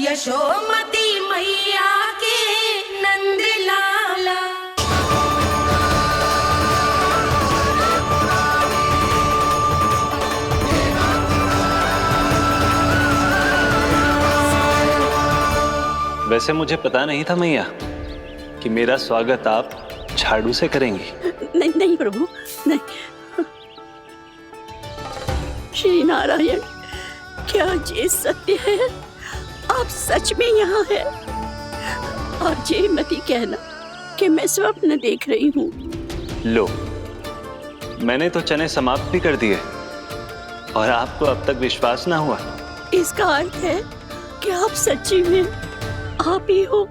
यशोमती मैया के नंद लाला। वैसे मुझे पता नहीं था मैया कि मेरा स्वागत आप झाड़ू से करेंगी। नहीं नहीं प्रभु, नहीं। श्री नारायण, क्या ये सत्य है? आप सच में यहाँ हैं? और ये मत ही कहना कि मैं स्वप्न देख रही हूँ। लो, मैंने तो चने समाप्त भी कर दिए और आपको अब तक विश्वास ना हुआ। इसका अर्थ है कि आप सच्ची में आप ही हो।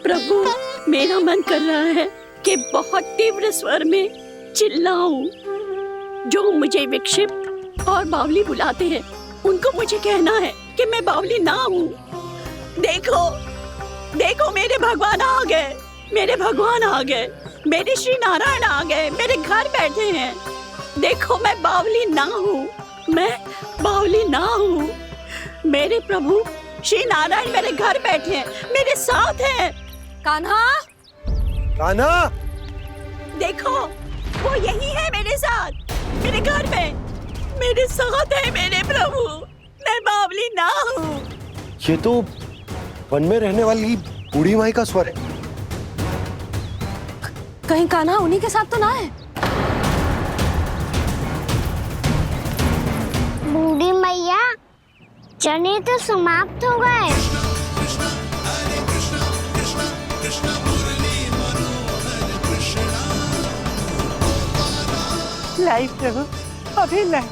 प्रभु, मेरा मन कर रहा है कि बहुत तीव्र स्वर में चिल्लाऊं। जो मुझे विक्षिप्त और बावली बुलाते हैं उनको मुझे कहना है कि मैं बावली ना हूँ। देखो देखो, मेरे भगवान आ गए, मेरे भगवान आ गए, मेरे श्री नारायण आ गए, मेरे घर बैठे हैं। देखो, मैं बावली ना हूँ, मैं बावली ना हूँ। मेरे प्रभु श्री नारायण मेरे घर बैठे हैं, मेरे साथ हैं। कान्हा, कान्हा, देखो, वो यही है मेरे साथ, मेरे घर में, मेरे साथ है मेरे प्रभु। मैं बावली ना हूँ। ये तो वन में रहने वाली बूढ़ी माई का स्वर है। कहीं कान्हा उन्हीं के साथ तो ना है? बूढ़ी मैया, चने तो समाप्त हो गए। लाई प्रभु, अभी लाई।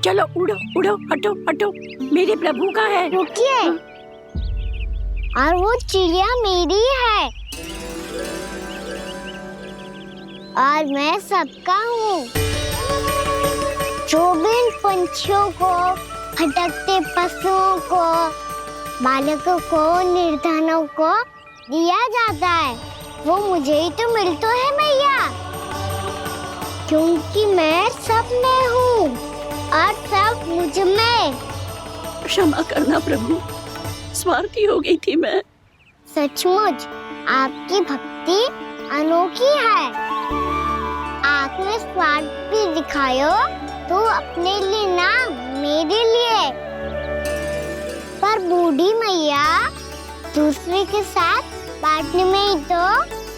चलो उड़ो उड़ो, हटो हटो, मेरे प्रभु का है। रुकिए, और वो चिड़िया मेरी है और मैं सबका हूँ। जो भी इन पंछियों को, भटकते पशुओं को, बालकों को, निर्धनों को दिया जाता है, वो मुझे ही तो मिलता है मैया, क्योंकि मैं सब में हूँ और सब मुझ में। क्षमा करना प्रभु, स्वार्थी हो गई थी मैं। सचमुच आपकी भक्ति अनोखी है। आपने स्वार्थ भी दिखायो तो अपने लिए ना, मेरे लिए। पर बूढ़ी मैया, दूसरे के साथ बांटने में ही तो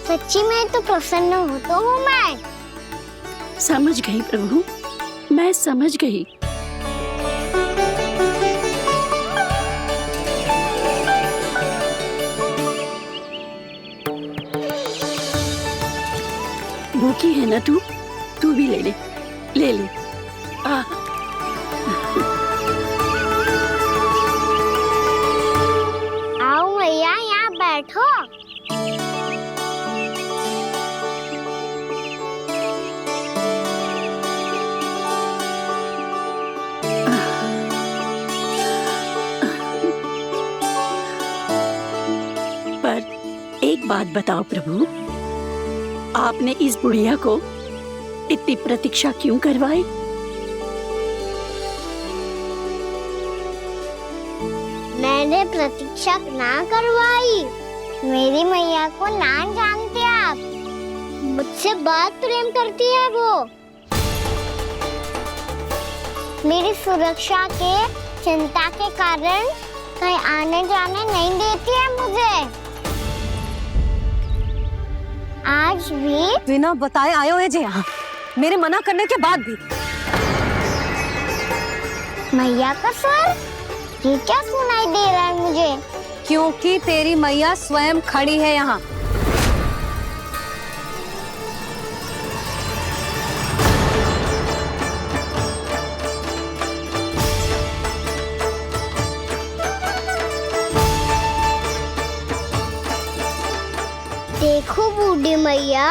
सच्ची में तो प्रसन्न होता हूँ मैं। समझ गई प्रभु, मैं समझ गई। भूखी है ना तू भी ले ले, ले ले। आओ मैया, यहाँ बैठो। पर एक बात बताओ प्रभु, आपने इस बुढ़िया को इतनी प्रतीक्षा क्यों करवाई? मैंने प्रतीक्षा ना करवाई। मेरी मैया को ना जानते आप, मुझसे बहुत प्रेम करती है वो। मेरी सुरक्षा के चिंता के कारण कहीं आने जाने नहीं देती है मुझे। आज भी बिना बताए आयो है जे यहाँ, मेरे मना करने के बाद भी। मैया का स्वर, ये क्या सुनाई दे रहा है मुझे? क्योंकि तेरी मैया स्वयं खड़ी है यहाँ। देखो बूढ़ी मैया,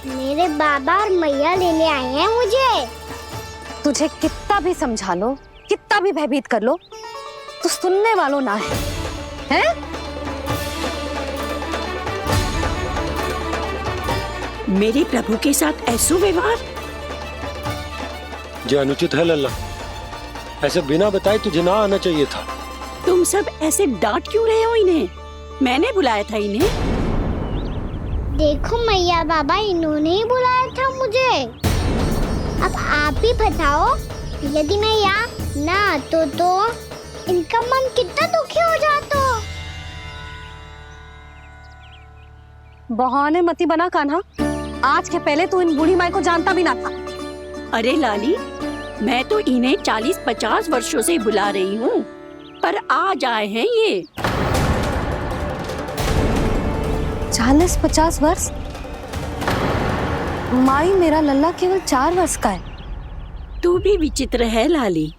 मेरे बाबा और मैया लेने आए हैं मुझे। तुझे कितना भी समझा लो, कितना भी भयभीत कर लो, तो सुनने वालों ना है, हैं? मेरे प्रभु के साथ ऐसा व्यवहार जो अनुचित है लल्ला। ऐसे बिना बताए तुझे ना आना चाहिए था। तुम सब ऐसे डांट क्यों रहे हो इन्हें? मैंने बुलाया था इन्हें। देखो मैया बाबा, इन्होंने ही बुलाया था मुझे। अब आप ही बताओ, यदि मैं यहाँ ना आतो तो इनका मन कितना दुखी हो जाता। बहाने मती बना कान्हा। आज के पहले तू इन बूढ़ी माई को जानता भी ना था। अरे लाली, मैं तो इन्हें 40-50 वर्षों से बुला रही हूँ, पर आज आए हैं ये। 40-50 वर्ष? माई, मेरा लल्ला केवल 4 वर्ष का है। तू भी विचित्र है लाली,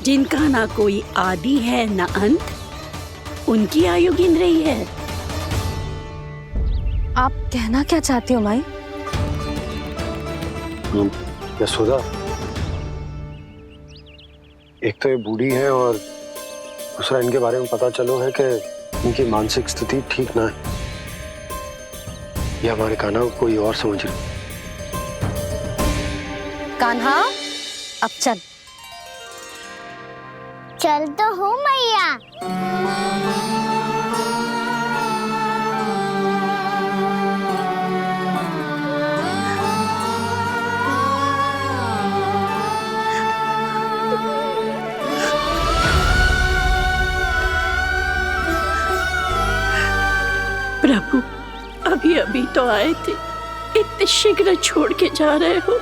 जिनका ना कोई आदि है ना अंत, उनकी आयु गिन रही है। आप कहना क्या चाहती हो माई? यशोदा, एक तो ये बूढ़ी है और दूसरा इनके बारे में पता चलो है कि इनकी मानसिक स्थिति ठीक ना है। ये हमारे कान्हा को कोई और समझ रही। कान्हा, अब चल। चल तो हो मैया। प्रभु, अभी अभी तो आए थे, इतने शीघ्र छोड़ के जा रहे हो?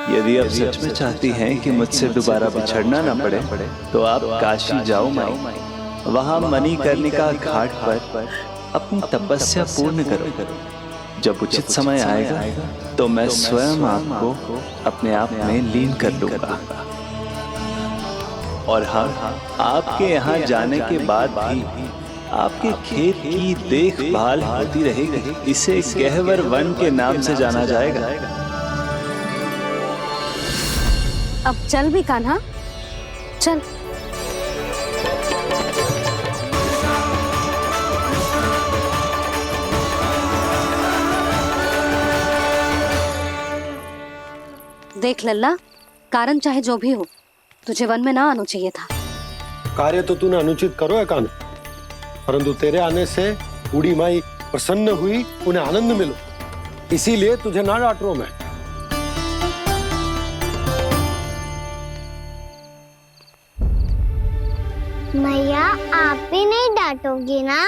यदि आप सच में चाहती हैं कि मुझसे दोबारा बिछड़ना ना पड़े, तो आप काशी जाओ माई। वहां मणिकर्णिका घाट पर अपनी तपस्या पूर्ण करो। जब उचित समय आएगा तो मैं स्वयं आपको अपने आप में लीन कर लूंगा। और हाँ, आपके यहाँ जाने के बाद भी आपके खेत की देखभाल होती रहेगी। इसे गहवर वन के नाम से जाना जाएगा। अब चल भी कान्हा, चल। देख लल्ला, कारण चाहे जो भी हो, तुझे वन में ना आना चाहिए था। कार्य तो तूने अनुचित करो है कान्हा, परंतु तेरे आने से बूढ़ी माई प्रसन्न हुई, उन्हें आनंद मिलो, इसीलिए तुझे ना डांट रहा हूं मैं। मैया, आप भी नहीं डांटोगी ना?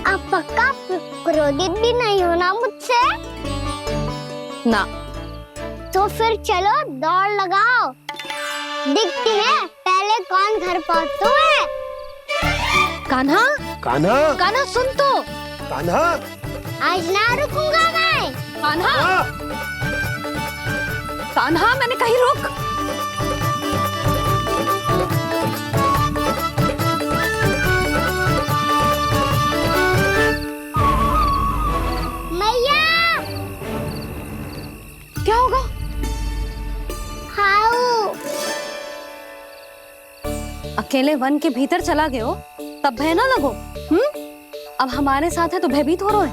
आप पक्का क्रोधित भी नहीं हो ना मुझसे? ना। तो फिर चलो दौड़ लगाओ, दिखती है पहले कौन घर पहुंचता है। कान्हा, कान्हा, कान्हा सुन तो। कान्हा, आज ना रुकूंगा मैं। कान्हा, कान्हा, मैंने कहीं रुक। मैया, क्या होगा? हाउ अकेले वन के भीतर चला गए हो, तब भय ना लगो। अब हमारे साथ है तो भयभीत हो रहे हो।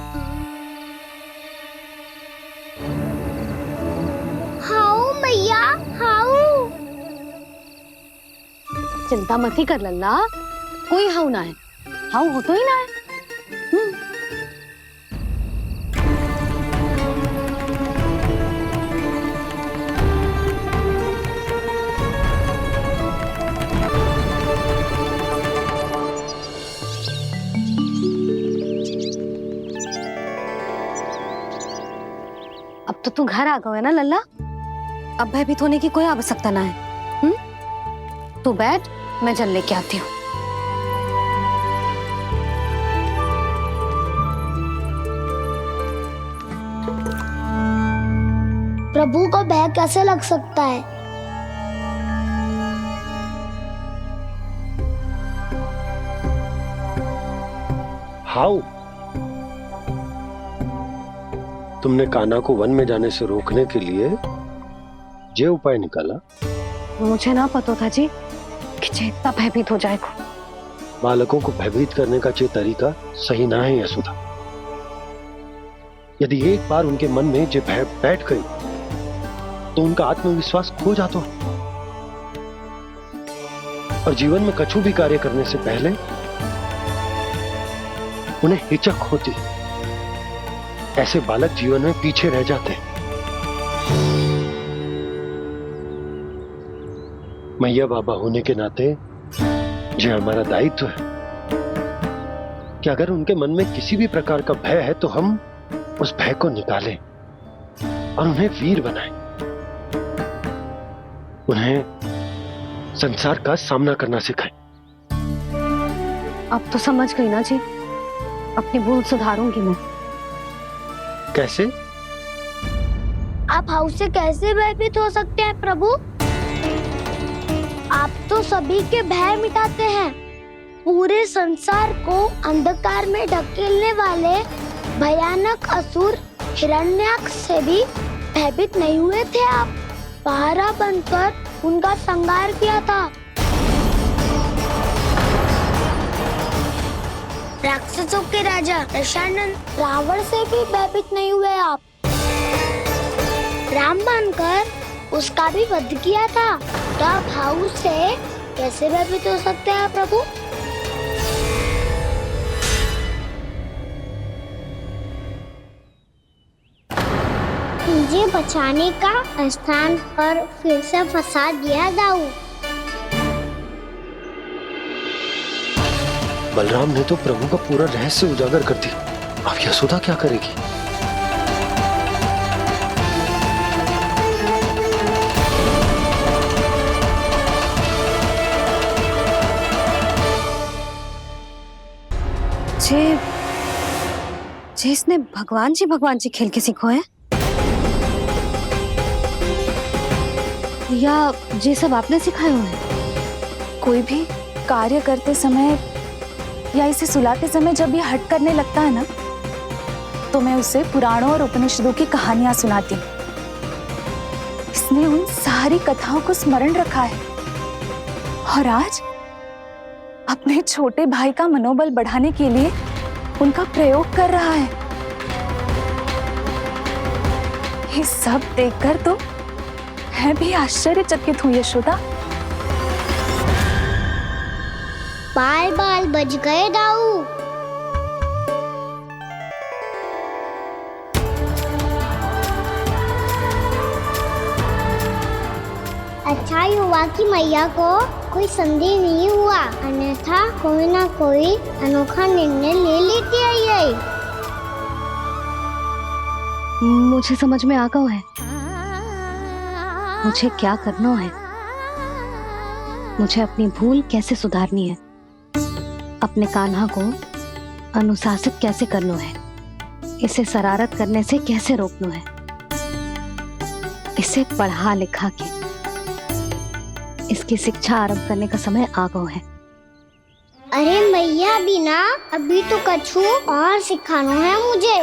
हाउ चिंता मत ही कर लल्ला, कोई हाउ ना है, हाउ हो तो ही ना है। अब तो तू घर आ गया है ना लल्ला, अब भयभीत होने की कोई आवश्यकता ना है। तू बैठ, मैं जल लेके आती हूँ। प्रभु को भय कैसे लग सकता है? हाउ? तुमने कान्हा को वन में जाने से रोकने के लिए ये उपाय निकाला? मुझे ना पता था जी कि जे इतना भयभीत हो जाएगा। बालकों को भयभीत करने का ये तरीका सही ना है यशोदा। यदि एक बार उनके मन में ये भय बैठ गई तो उनका आत्मविश्वास खो जाता है और जीवन में कछु भी कार्य करने से पहले उन्हें हिचक होती। ऐसे बालक जीवन में पीछे रह जाते हैं। मैया बाबा होने के नाते यह हमारा दायित्व है कि अगर उनके मन में किसी भी प्रकार का भय है तो हम उस भय को निकालें और उन्हें वीर बनाएं, उन्हें संसार का सामना करना सिखाएं। अब तो समझ गई ना जी, अपनी भूल सुधारूंगी मैं। कैसे? आप हाउ से कैसे भयभीत हो सकते हैं प्रभु? आप तो सभी के भय मिटाते हैं। पूरे संसार को अंधकार में ढकेलने वाले भयानक असुर हिरण्याक्ष से भी भयभीत नहीं हुए थे आप। पहरा बनकर उनका संहार किया था। राक्षसों के राजा दशानन रावण से भी भयभीत नहीं हुए आप। राम बनकर उसका भी वध किया था। तो आप हाउ से कैसे भयभीत हो सकते हैं प्रभु? मुझे बचाने का स्थान पर फिर से फंसा दिया दाऊ। बलराम ने तो प्रभु का पूरा रहस्य उजागर कर दिया। अब यशोदा क्या करेगी? जे इसने भगवान जी खेल के सीखो है, या ये सब आपने सिखाए हुए हैं? कोई भी कार्य करते समय या इसे सुलाते समय जब ये हट करने लगता है ना, तो मैं उसे पुराणों और उपनिषदों की कहानियां सुनाती हूँ। इसने उन सारी कथाओं को स्मरण रखा है और आज अपने छोटे भाई का मनोबल बढ़ाने के लिए उनका प्रयोग कर रहा है। ये सब देखकर तो मैं भी आश्चर्यचकित हूँ यशोदा। बाल बाल बज गए दाऊ। अच्छा ही हुआ कि मैया को कोई संदेह नहीं हुआ, अन्यथा कोई ना कोई अनोखा निर्णय ले लेती आई। मुझे समझ में आ गया है मुझे क्या करना है। मुझे अपनी भूल कैसे सुधारनी है, अपने कान्हा को अनुशासित कैसे करना है, इसे शरारत करने से कैसे रोकना है, इसे पढ़ा लिखा के इसकी शिक्षा आरंभ करने का समय आ गया है। अरे मैया बिना अभी तो कछु और सिखाना है मुझे।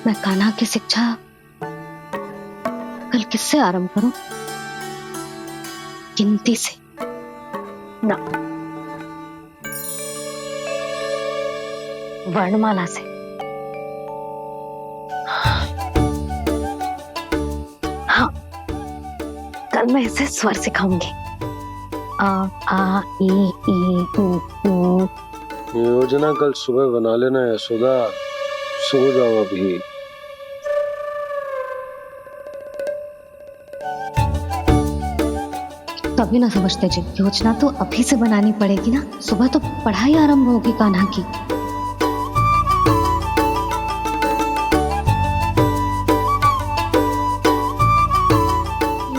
मैं कान्हा की शिक्षा कल किससे आरंभ करूं? गिनती से ना, वर्णमाला से। हाँ, कल मैं इसे स्वर सिखाऊंगी। आ आ ई ऊ। योजना कल सुबह बना लेना यशोदा, सो जाओ अभी। तभी ना समझते जी, योजना तो अभी से बनानी पड़ेगी ना। सुबह तो पढ़ाई आरंभ होगी कान्हा की।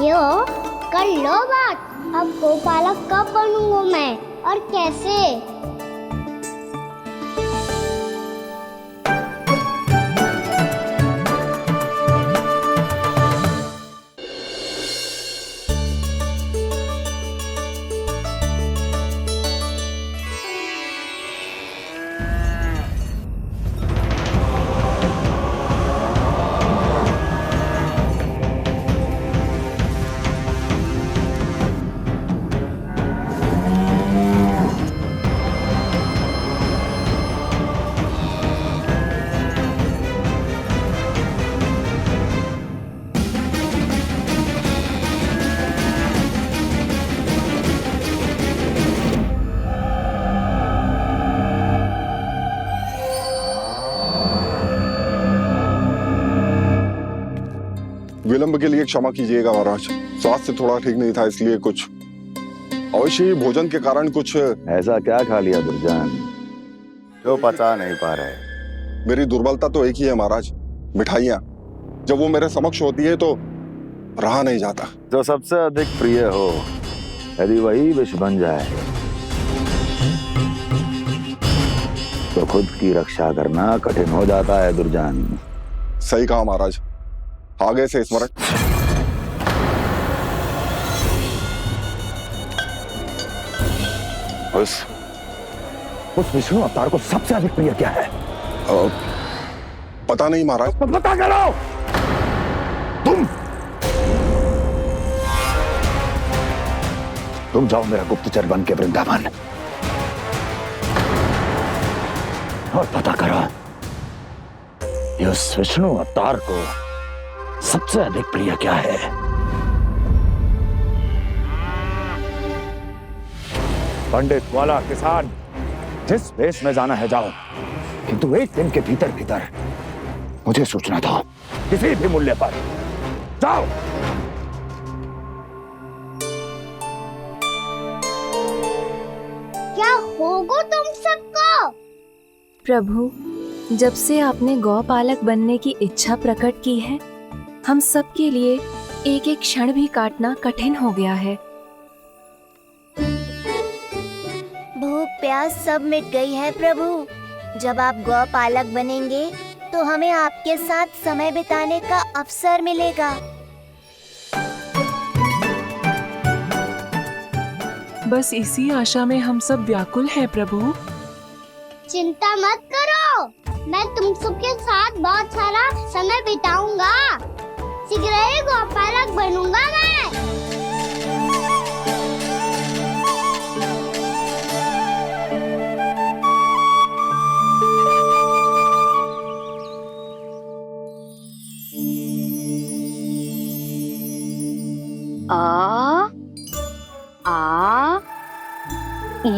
यो कर लो बात। अब गोपालक कब बनूंगा मैं और कैसे? विलंब के लिए क्षमा कीजिएगा महाराज, स्वास्थ्य थोड़ा ठीक नहीं था इसलिए कुछ अवश्य ही भोजन के कारण कुछ। ऐसा क्या खा लिया दुर्जन जो पचा नहीं पा रहे? मेरी दुर्बलता तो एक ही है महाराज, मिठाइयाँ। जब वो मेरे समक्ष होती है तो रहा नहीं जाता। जो सबसे अधिक प्रिय हो, यदि वही विष बन जाए तो खुद की रक्षा करना कठिन हो जाता है दुर्जन। सही कहा महाराज, आगे से स्मरण। उस विष्णु अवतार को सबसे अधिक प्रिय क्या है? पता नहीं महाराज। तो पता करो। तुम जाओ मेरा गुप्तचर बन के वृंदावन और पता करो इस विष्णु अवतार को सबसे अधिक प्रिय क्या है। पंडित वाला किसान जिस वेश में जाना है जाओ, किंतु एक दिन के भीतर भीतर मुझे सूचना दो, किसी भी मूल्य पर जाओ। क्या होगा तुम सबको? प्रभु, जब से आपने गौपालक बनने की इच्छा प्रकट की है, हम सब के लिए एक एक क्षण भी काटना कठिन हो गया है। भूख प्यास सब मिट गई है प्रभु। जब आप गौपालक बनेंगे तो हमें आपके साथ समय बिताने का अवसर मिलेगा। बस इसी आशा में हम सब व्याकुल हैं प्रभु। चिंता मत करो, मैं तुम सबके साथ बहुत सारा समय बिताऊंगा। शीघ्र ही गोपालक बनूंगा मैं। आ आ ई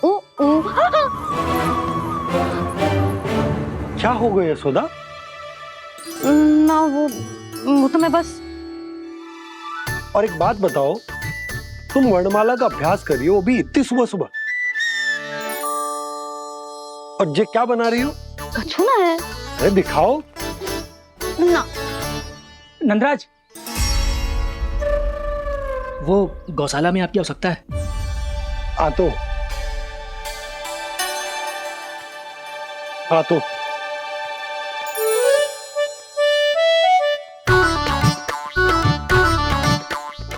ऊ ऊ। क्या हो गया यशोदा? ना वो तो मैं बस। और एक बात बताओ, तुम वर्णमाला का अभ्यास कर रही हो, वो भी इतनी सुबह सुबह, और ये क्या बना रही हो? कछु ना है। अरे दिखाओ ना। नंदराज, वो गौशाला में आपकी आवश्यकता है। आ तो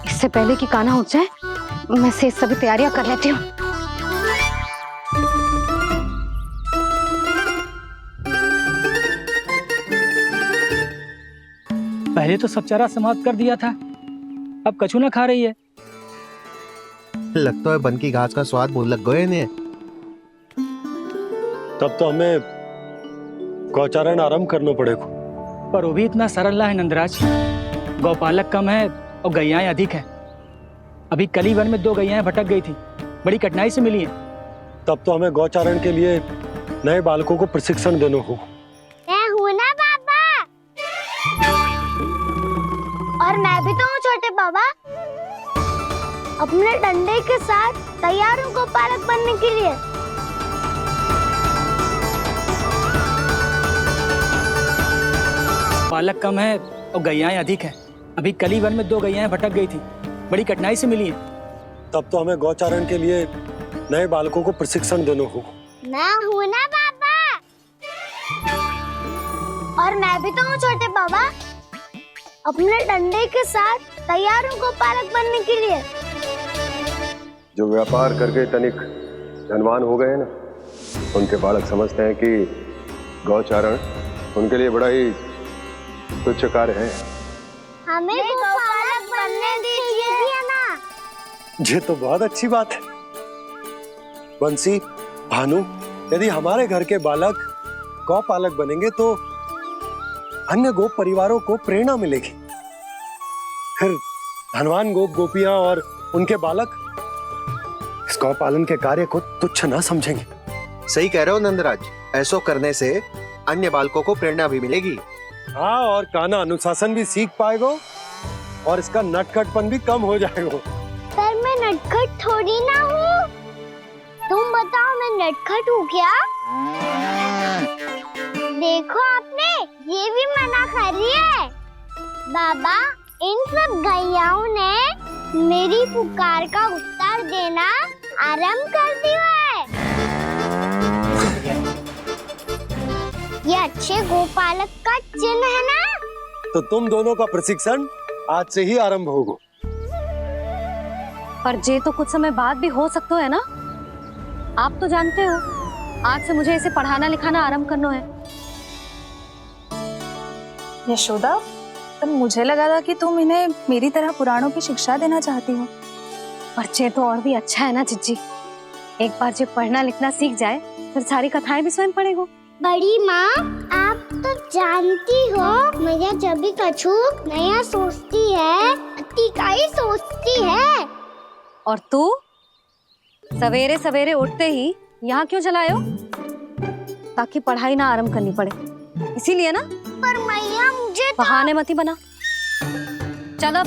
इससे पहले कि कान्हा उठ जाए, मैं से सभी तैयारियां कर लेती हूँ। पहले तो सब चारा समाप्त कर दिया था, अब कछु ना खा रही है। लगता है बन की घास का स्वाद मुंह लग गए ने। तब तो हमें गौचारण आरंभ करना पड़ेगा। पर वो भी इतना सरल है नंदराज। गौपालक कम है और गैयाएं अधिक है। अभी कली वन में 2 गैयाएं भटक गई थी, बड़ी कठिनाई से मिली है। तब तो हमें गौचारण के लिए नए बालकों को प्रशिक्षण देना हो। मैं हूँ ना बाबा, और मैं भी तो हूँ छोटे बाबा। अपने डंडे के साथ तैयार हूँ गौपालक बनने के लिए। पालक कम है और गैयाएं अधिक है। अभी कली वन में 2 गैयाएं भटक गई थी, बड़ी कठिनाई से मिली है। तब तो हमें गौचारण के लिए नए बालकों को प्रशिक्षण देना हो। मैं हूँ ना बाबा, और मैं भी तो हूँ छोटे बाबा। अपने डंडे के साथ तैयार हूँ गौपालक बनने के लिए। जो व्यापार करके तनिक धनवान हो गए ना, उनके बालक समझते हैं कि गौचारण उनके लिए बड़ा ही तुच्छ कार्य है। हमें गौपालक बनने दीजिए ना। ये तो बहुत अच्छी बात है। बंसी, भानु, यदि हमारे घर के बालक गौपालक बनेंगे तो अन्य गोप परिवारों को प्रेरणा मिलेगी। फिर धनवान गोप गोपियां और उनके बालक इस गौ पालन के कार्य को तुच्छ ना समझेंगे। सही कह रहे हो नंदराज, ऐसा करने से अन्य बालकों को प्रेरणा भी मिलेगी। हाँ, और कान्हा अनुशासन भी सीख पाएगा और इसका नटखटपन भी कम हो जाएगा। पर मैं नटखट थोड़ी ना हूँ। तुम बताओ मैं नटखट हूँ क्या? देखो आपने ये भी मना कर रही है। बाबा, इन सब गैयाओं ने मेरी पुकार का उत्तर देना आरंभ कर दिया है। ये अच्छे गोपालक का चिन्ह है ना? तो तुम दोनों का प्रशिक्षण आज से ही आरंभ होगा। पर जे तो कुछ समय बाद भी हो सकता है ना। आप तो जानते हो, आज से मुझे इसे पढ़ाना लिखाना आरंभ करना है। यशोदा, पर मुझे लगा था कि तुम इन्हें मेरी तरह पुराणों की शिक्षा देना चाहती हो। पर जे तो और भी अच्छा है ना जिज्जी। एक बार जब पढ़ना लिखना सीख जाए फिर सारी कथाएं भी स्वयं पढ़ेगा। बड़ी माँ, आप तो जानती हो मैया जब भी कछु नया सोचती है, अतिका ही सोचती है। और तू सवेरे सवेरे उठते ही यहाँ क्यों चलाए हो? ताकि पढ़ाई ना आरंभ करनी पड़े, इसीलिए ना। पर मैया मुझे बहाने मत ही बना। चल अब।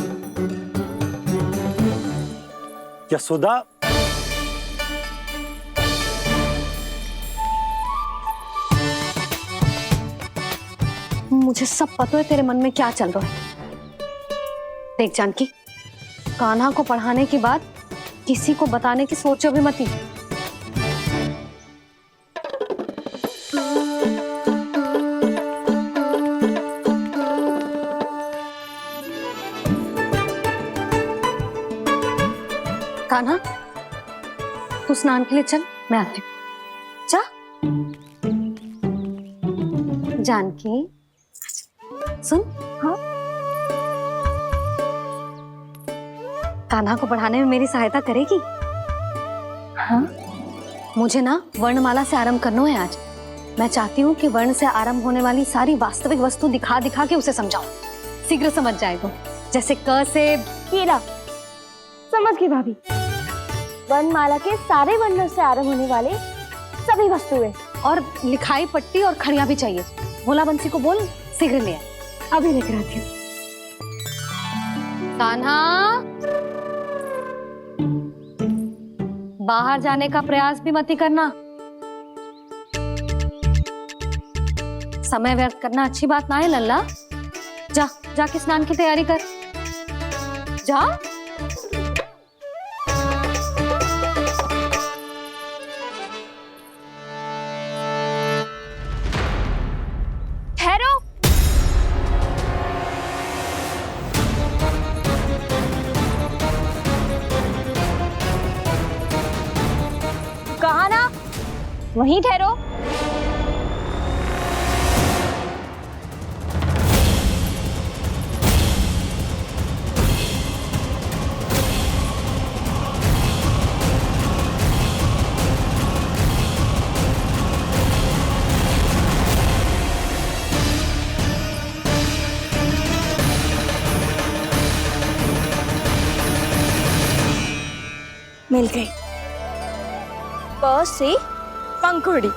यशोदा, मुझे सब पता है तेरे मन में क्या चल रहा है। देख जानकी, कान्हा को पढ़ाने की बात किसी को बताने की सोचो भी मत ही। कान्हा, तू स्नान के लिए चल, मैं आती हूँ। जा। जानकी, सुन। हाँ, कान्हा को पढ़ाने में मेरी सहायता करेगी? हाँ, मुझे ना वर्णमाला से आरंभ करना है आज। मैं चाहती हूँ कि वर्ण से आरंभ होने वाली सारी वास्तविक वस्तु दिखा दिखा के उसे समझाऊं। शीघ्र समझ जाएगा। जैसे क से कीड़ा। समझ गई भाभी। वर्णमाला के सारे वर्णों से आरंभ होने वाले सभी वस्तुएं, और लिखाई पट्टी और खड़िया भी चाहिए। भोला बंसी को बोल शीघ्र ले आए। अभी लेकर आती हूँ। कान्हा, बाहर जाने का प्रयास भी मत ही करना। समय व्यर्थ करना अच्छी बात ना है लल्ला। जा, जाके स्नान की तैयारी कर। जा। ठहरो। कहा ना, वहीं ठहरो। मिल गई। प से पंखुड़ी।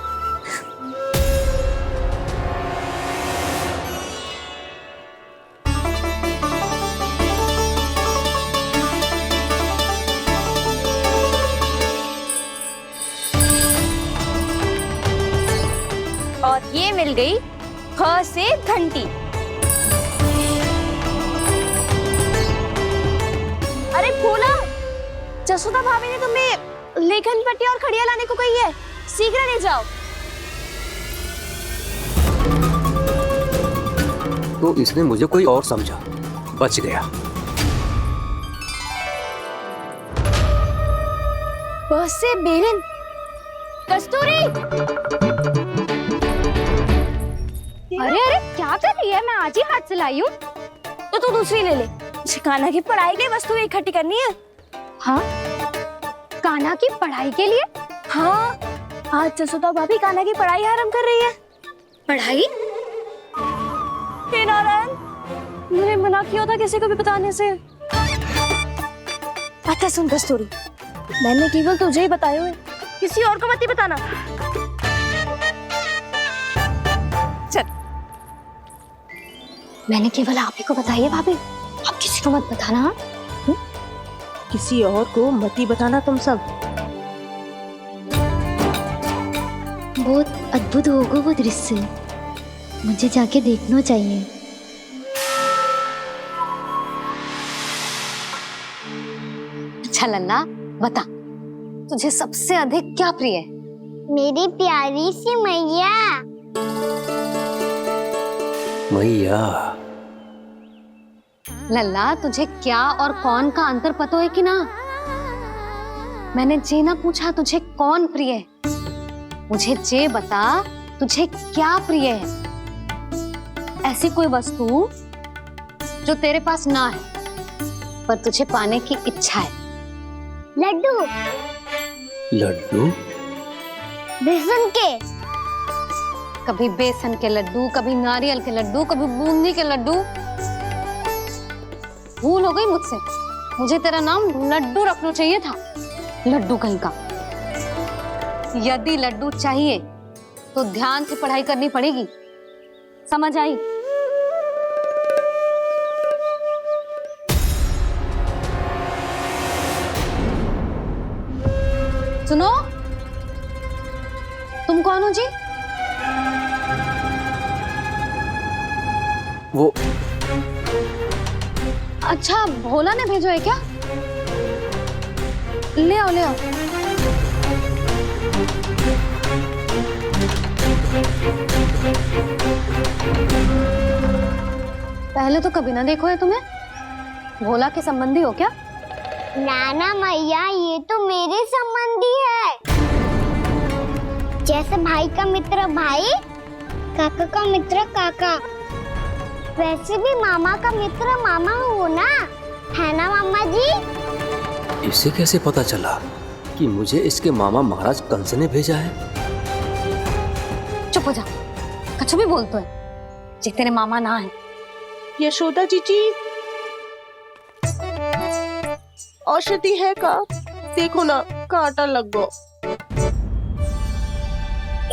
और ये मिल गई ख से घंटी। अरे भोला, जसोदा भाभी ने तुम्हें लेखन पट्टी और खड़िया लाने को कही है, शीघ्र ले जाओ। तो इसने मुझे कोई और समझा, बच गया। बस से बेरन। कस्तूरी, अरे अरे क्या कर रही है? मैं आज ही हाथ से लाई हूँ। तो तू दूसरी ले ले। कान्हा की पढ़ाई के लिए वस्तुएं इकट्ठी करनी है। हाँ, कान्हा की पढ़ाई के लिए? हाँ, आज जसोदा भाभी कान्हा की पढ़ाई आरंभ कर रही है। पढ़ाई? हे नारायण, मैंने मना किया था किसी को भी बताने से। अच्छा सुन कस्तूरी, मैंने केवल तुझे ही बताया है, किसी और को मत ही बताना। चल। मैंने केवल आप ही को बताई है भाभी, आप किसी को मत बताना। हाँ? किसी और को मत ही बताना तुम सब। बहुत अद्भुत होगा वो दृश्य, मुझे जाके देखना चाहिए। अच्छा लल्ला, बता तुझे सबसे अधिक क्या प्रिय है? मेरी प्यारी सी मैया। मैया। लल्ला, तुझे क्या और कौन का अंतर पता है कि ना? मैंने जे ना पूछा तुझे कौन प्रिय है, मुझे जे बता तुझे क्या प्रिय है। ऐसी कोई वस्तु जो तेरे पास ना है पर तुझे पाने की इच्छा है। लड्डू। लड्डू? बेसन के। कभी बेसन के लड्डू, कभी नारियल के लड्डू, कभी बूंदी के लड्डू। भूल हो गई मुझसे, मुझे तेरा नाम लड्डू रखना चाहिए था। लड्डू कहीं का। यदि लड्डू चाहिए तो ध्यान से पढ़ाई करनी पड़ेगी, समझ आई? सुनो, तुम कौन हो जी? वो अच्छा, भोला ने भेजो है क्या? ले आओ ले आओ। पहले तो कभी ना देखो है तुम्हें। भोला के संबंधी हो क्या? नाना मैया, ये तो मेरे संबंधी है। जैसे भाई का मित्र भाई, काका का मित्र काका, वैसे भी मामा का मित्र मामा हो ना, है ना मामा जी? इसे कैसे पता चला कि मुझे इसके मामा महाराज कंस ने भेजा है? चुप हो जा, कछु भी बोलते है जे तेरे मामा ना है। यशोदा जीजी, औषधि है का? देखो ना, कांटा लग गो।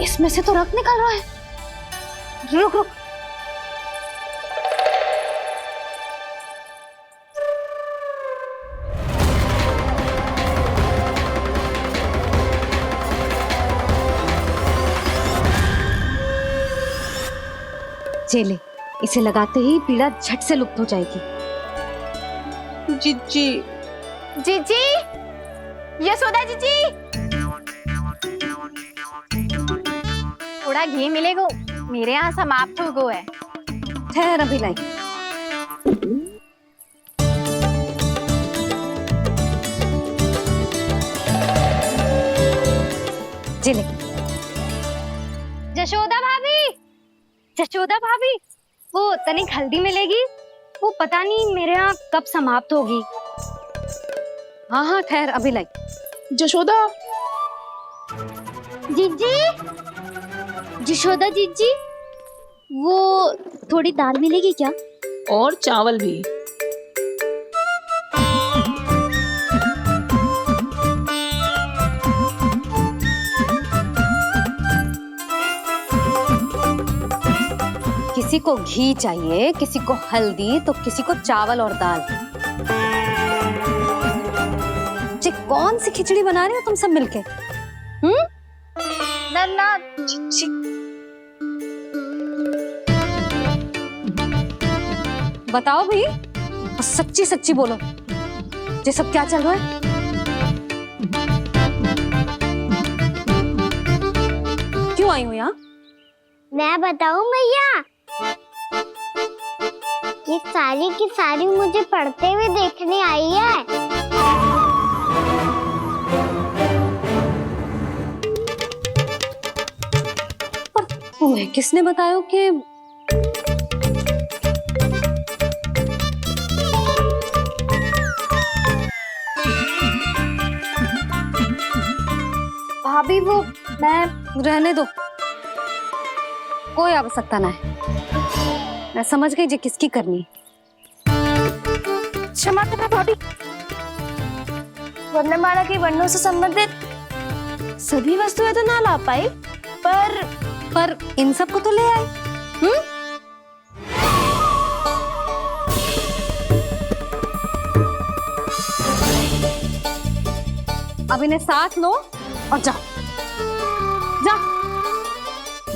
इसमें से तो रक्त निकल रहा है। रुक रुक। चले, इसे लगाते ही पीड़ा झट से लुप्त हो जाएगी। जीजी, जीजी, यशोदा जीजी, थोड़ा घी मिलेगा, मेरे यहाँ समाप्त हो गया है। ठहर अभी लाई। जिले। जशोदा भाभी, जशोदा भाभी, वो तनिक हल्दी मिलेगी? वो पता नहीं मेरे यहाँ कब समाप्त होगी। हाँ हाँ ठहर अभी लाई। जशोदा। जीजी, जशोदा जीजी, वो थोड़ी दाल मिलेगी क्या? और चावल भी। किसी को घी चाहिए, किसी को हल्दी, तो किसी को चावल और दाल। जी कौन सी खिचड़ी बना रहे हो तुम सब मिलके? नन्ना बताओ भाई, और सच्ची सच्ची बोलो, ये सब क्या चल रहा है? क्यों आई हो यहाँ? मैं बताऊं भैया, ये सारी की सारी मुझे पढ़ते हुए देखने आई है। पर तुम्हें किसने बताया कि भाभी वो मैं रहने दो, कोई आवश्यकता ना है। मैं समझ गई जी किसकी करनी। क्षमा करना भाभी, वर्णमाला के वर्णों से संबंधित सभी वस्तुएं तो ना ला पाई, पर इन सब को तो ले आए। अब इन्हें साथ लो और जाओ। जा।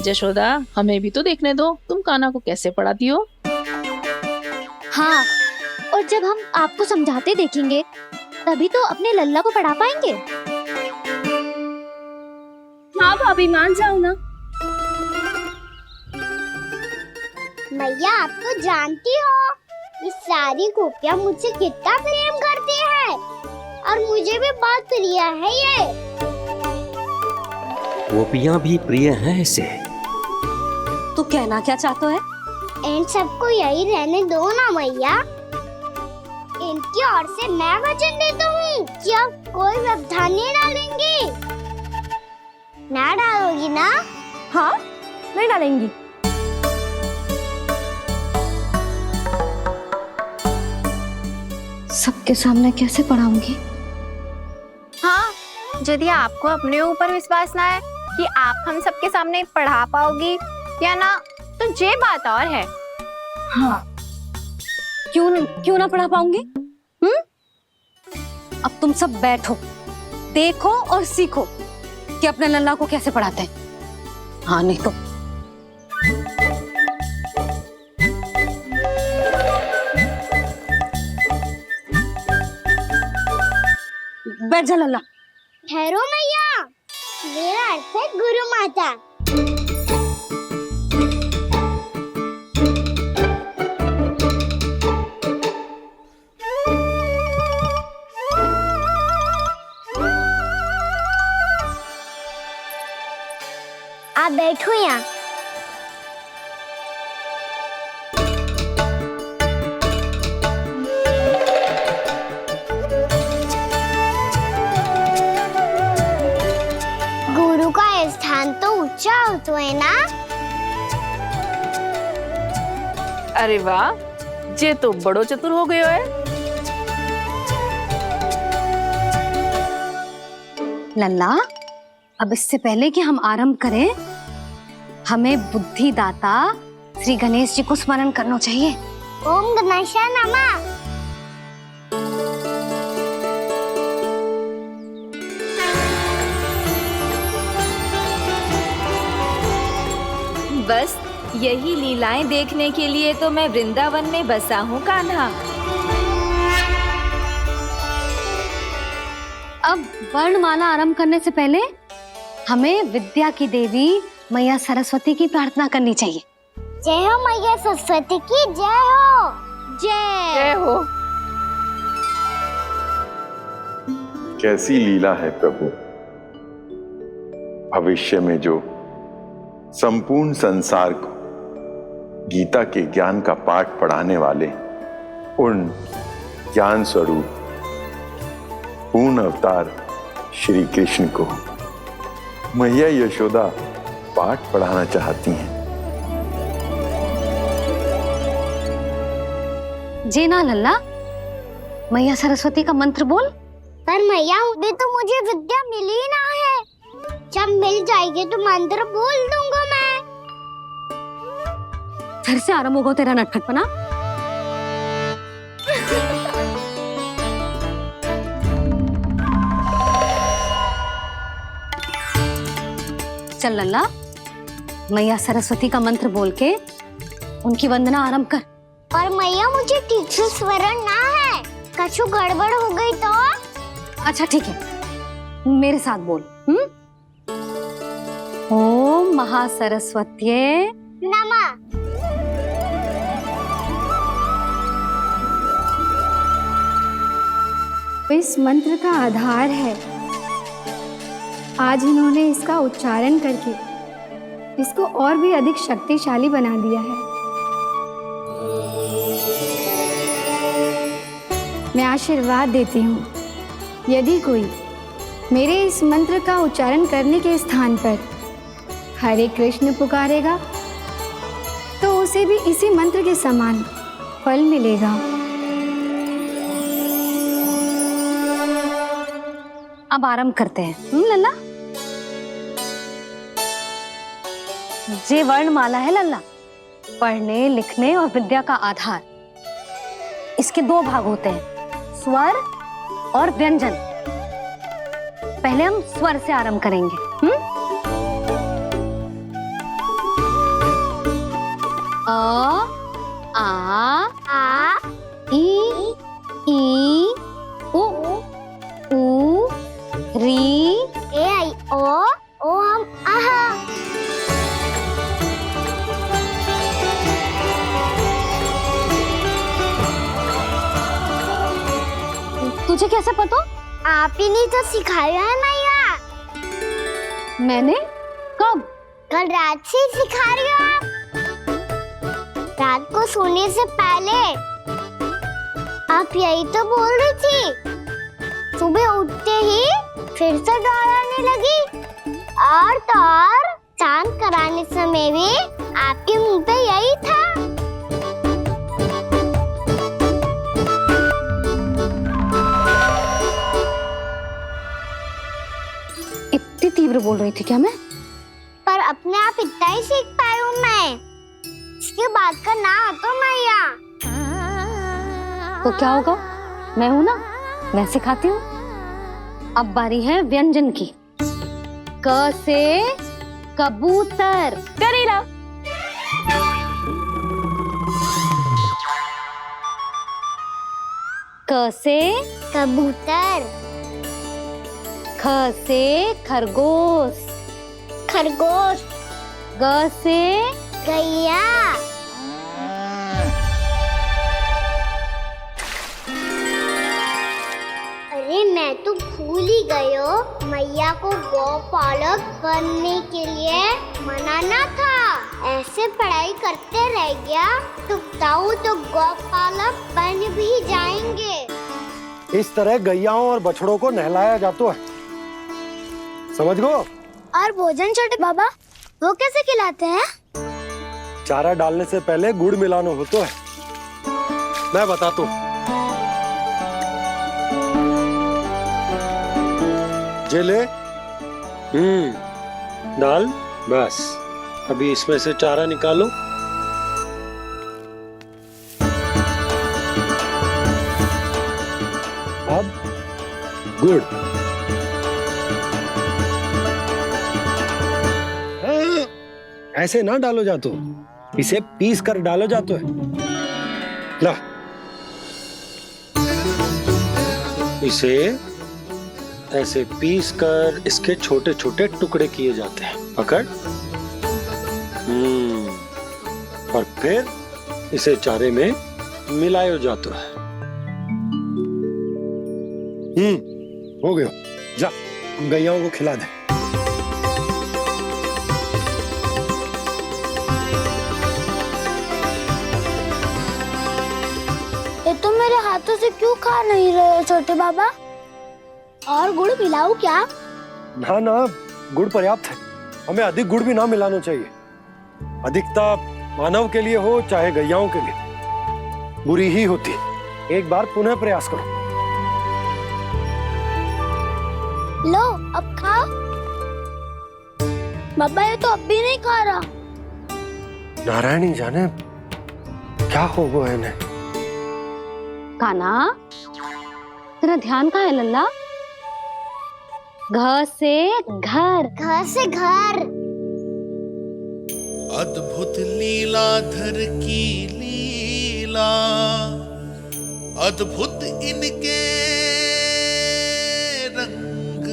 यशोदा, हमें भी तो देखने दो, तुम कान्हा को कैसे पढ़ाती हो। हाँ, और जब हम आपको समझाते देखेंगे तभी तो अपने लल्ला को पढ़ा पाएंगे। हाँ भाभी, मान जाओ ना। मैया, आप तो जानती हो ये सारी गोपियां मुझसे कितना प्रेम करती है, और मुझे भी बहुत प्रिय है ये। गोपियां भी प्रिय हैं इसे। तू कहना क्या चाहता है? इन सबको यही रहने दो ना मैया। इनकी ओर से मैं वचन देता हूँ कि अब कोई व्यवधान नहीं डालेंगी। ना डालोगी ना? हाँ, नहीं डालेंगी। सबके सामने कैसे पढ़ाऊंगी? हाँ, यदि आपको अपने ऊपर विश्वास ना है कि आप हम सबके सामने पढ़ा पाओगी या ना, तो ये बात और है। हाँ, क्यों ना पढ़ा पाऊंगी? अब तुम सब बैठो, देखो और सीखो कि अपने लल्ला को कैसे पढ़ाते हैं। हाँ, नहीं तो बैठ जा लल्ला। ठहरो मैया, मेरा अर्थ है गुरु माता। आप बैठो यहाँ। गुरु का स्थान तो ऊंचा होता है ना? अरे वाह, जे तो बड़ो चतुर हो गयो है। लल्ला, अब इससे पहले कि हम आरंभ करें, हमें बुद्धिदाता श्री गणेश जी को स्मरण करना चाहिए। ओम गणेशाय नमः। बस यही लीलाएं देखने के लिए तो मैं वृंदावन में बसा हूँ कान्हा। अब वर्णमाला आरंभ करने से पहले हमें विद्या की देवी मैया सरस्वती की प्रार्थना करनी चाहिए। जय हो मैया सरस्वती की, जय हो। जय हो। कैसी लीला है प्रभु। भविष्य में जो संपूर्ण संसार को गीता के ज्ञान का पाठ पढ़ाने वाले उन ज्ञान स्वरूप पूर्ण अवतार श्री कृष्ण को मैया यशोदा पाठ पढ़ाना चाहती हैं। जी ना लल्ला, मैया सरस्वती का मंत्र बोल। पर मैया, अभी तो मुझे विद्या मिली ना है। जब मिल जाएगी तो मंत्र बोल दूंगा मैं। फिर से आरंभ होगा तेरा नटखटपना। चल लल्ला, मैया सरस्वती का मंत्र बोल के उनकी वंदना आरंभ कर। और मैया मुझे ठीक से स्मरण ना है, कछु गड़बड़ हो गई तो? अच्छा ठीक है, मेरे साथ बोल। ओम महासरस्वत्ये नमः। इस मंत्र का आधार है। आज इन्होंने इसका उच्चारण करके इसको और भी अधिक शक्तिशाली बना दिया है। मैं आशीर्वाद देती हूँ, यदि कोई मेरे इस मंत्र का उच्चारण करने के स्थान पर हरे कृष्ण पुकारेगा तो उसे भी इसी मंत्र के समान फल मिलेगा। अब आरंभ करते हैं। लल्ला, जे वर्णमाला है लल्ला, पढ़ने लिखने और विद्या का आधार। इसके दो भाग होते हैं, स्वर और व्यंजन। पहले हम स्वर से आरंभ करेंगे। अ, आ, ई, उ, री, ए आई ओ हम आहा। तुझे कैसे पता? आप ही ने तो सिखाया है मैया। मैंने? कब? कल रात से सिखा रही हो आप। रात को सोने से पहले आप यही तो बोल रही थी। सुबह उठते ही फिर से दोहराने लगी, और तो और चांद कराने समय भी आपके मुंह पे यही था। इतनी तीव्र बोल रही थी क्या मैं? पर अपने आप इतना ही सीख पाई हूँ मैं। इसके बाद का ना तो मैया। तो क्या होगा? मैं हूं ना, मैं सिखाती हूँ। अब बारी है व्यंजन की। क से कबूतर। करेला। क से कबूतर। ख से खरगोश। खरगोश। ग से गैया। अरे मैं तो भूल ही गई हूँ, मैया को गौपालक बनने के लिए मनाना था। ऐसे पढ़ाई करते रह गया तो ताऊ तो गौपालक बन भी जाएंगे। इस तरह गैयाओं और बछड़ों को नहलाया जाता है, समझ गो? और भोजन छोटे बाबा वो कैसे खिलाते हैं? चारा डालने से पहले गुड़ मिलाना होता है, मैं बताता हूँ। जे ले, डाल, बस अभी इसमें से चारा निकालो। अब गुड़। ऐसे ना डालो जातो, इसे पीस कर डालो जातो है। ला, इसे ऐसे पीस कर इसके छोटे छोटे टुकड़े किए जाते हैं। पकड़। और फिर इसे चारे में मिलाया जाता है। हो गया, जा गैयाओं को खिला दे। ये तो मेरे हाथों से क्यों खा नहीं रहे छोटे बाबा? और गुड़ मिलाऊं क्या? ना ना, गुड़ पर्याप्त है। हमें अधिक गुड़ भी ना मिलाना चाहिए। अधिकता मानव के लिए हो चाहे गैयाओं के लिए बुरी ही होती। एक बार पुनः प्रयास करो। लो अब खाओ। बाबा ये तो अब भी नहीं खा रहा। नारायणी जाने क्या हो गया इन्हें? काना, तेरा ध्यान कहाँ है लल्ला? घर से घर, घर से घर। अद्भुत लीलाधर की लीला, अद्भुत इनके रंग,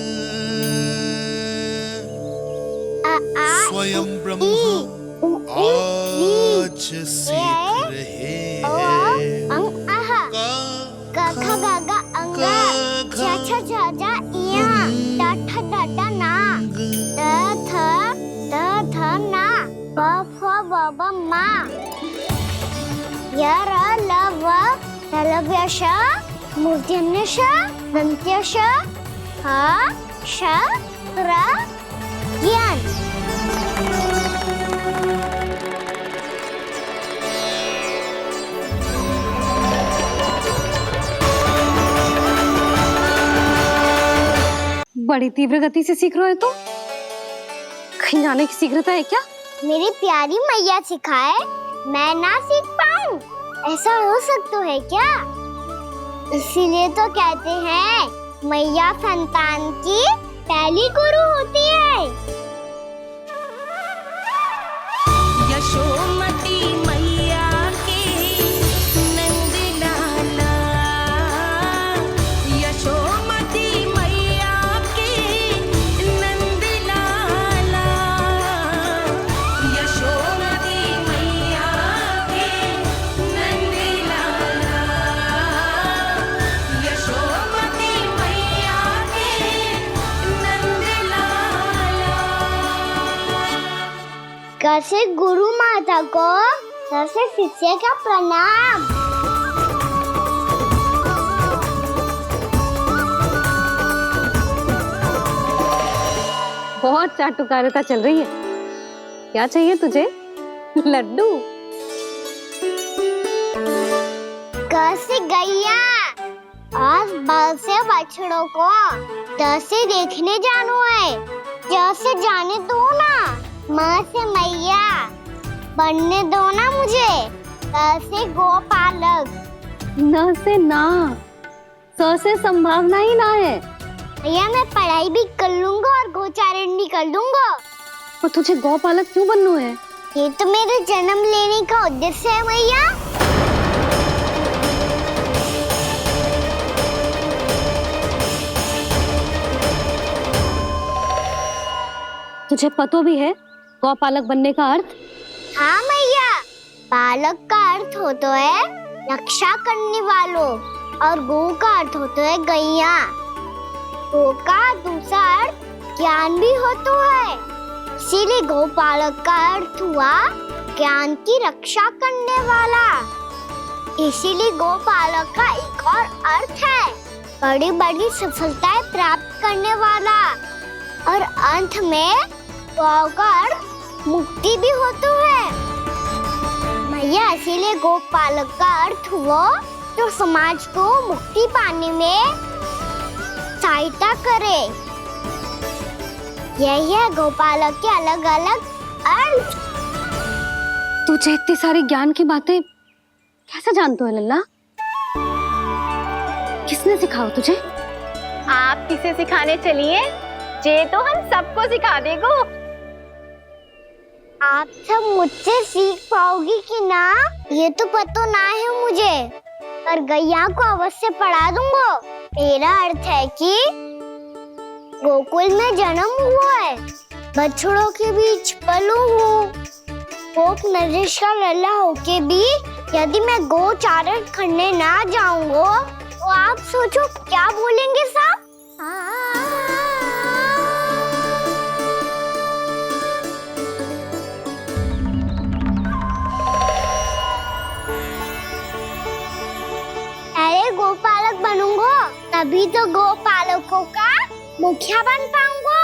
स्वयं ब्रह्मा आज सीख रहे हैं। गा खा गा गा अंगा, छा छा छा जा इया, डा ठा डा डा ना, द थ ना, ब फ ब ब मा, य र ल व लव्य श, मूर्धन्य श, दन्त्य श, ह श र ज्ञान। बड़ी तीव्र गति से सीख रहे हो तो कहीं जाने की शीघ्रता है क्या? मेरी प्यारी मैया सिखाए, मैं ना सीख पाऊं, ऐसा हो सकता है क्या? इसीलिए तो कहते हैं मैया संतान की पहली गुरु होती है। यशोमती मैया की नंद लाला, यशोमती मैया की नंद लाला, यशोमती मैया की नंद लाला, यशोमती मैया की नंद लाला। कैसे गुरु माता को सबसे शिष्य का प्रणाम। बहुत चाटुकारिता चल रही है। क्या चाहिए तुझे? लड्डू? कैसे गैया और बल से बछड़ों को कैसे देखने जानो है, जैसे जाने दो ना, माँ से मैया बनने दो ना मुझे, कैसे गोपालक। न से ना, स से संभावना ही ना है। भैया मैं पढ़ाई भी कर लूंगा और गोचारण भी कर लूंगा। और तुझे गौपालक क्यों बनना है? ये तो मेरे जन्म लेने का उद्देश्य है भैया। तुझे पतो भी है गौपालक बनने का अर्थ? हाँ मैया, पालक का अर्थ होता है रक्षा करने वालों और गौ का अर्थ होता है गैया। गौ का दूसरा अर्थ ज्ञान भी होता है, इसीलिए गौपालक का अर्थ हुआ ज्ञान की रक्षा करने वाला। इसीलिए गौपालक का एक और अर्थ है बड़ी बड़ी सफलताएं प्राप्त करने वाला, और अंत में गौ का अर्थ मुक्ति भी होता है। मैया इसीलिए गोपालक का अर्थ हुआ जो समाज को मुक्ति पाने में सहायता करे। यही है गोपालक के अलग अलग अर्थ। तुझे इतनी सारी ज्ञान की बातें कैसे जानते हो लल्ला? किसने सिखाओ तुझे? आप किसे सिखाने चलिए, जे तो हम सबको सिखा देगो। आप सब मुझसे सीख पाओगी कि ना ये तो पता ना है मुझे, पर गैया को अवश्य पढ़ा दूंगा। मेरा अर्थ है कि गोकुल में जन्म हुआ है, बछड़ों के बीच पलू हूँ, गोप नरेश का लल्ला होके भी यदि मैं गोचारण करने ना जाऊंगा तो आप सोचो क्या बोलेंगे साहब? अरे गोपालक बनूंगा तभी तो गोपालकों का मुखिया बन पाऊंगा,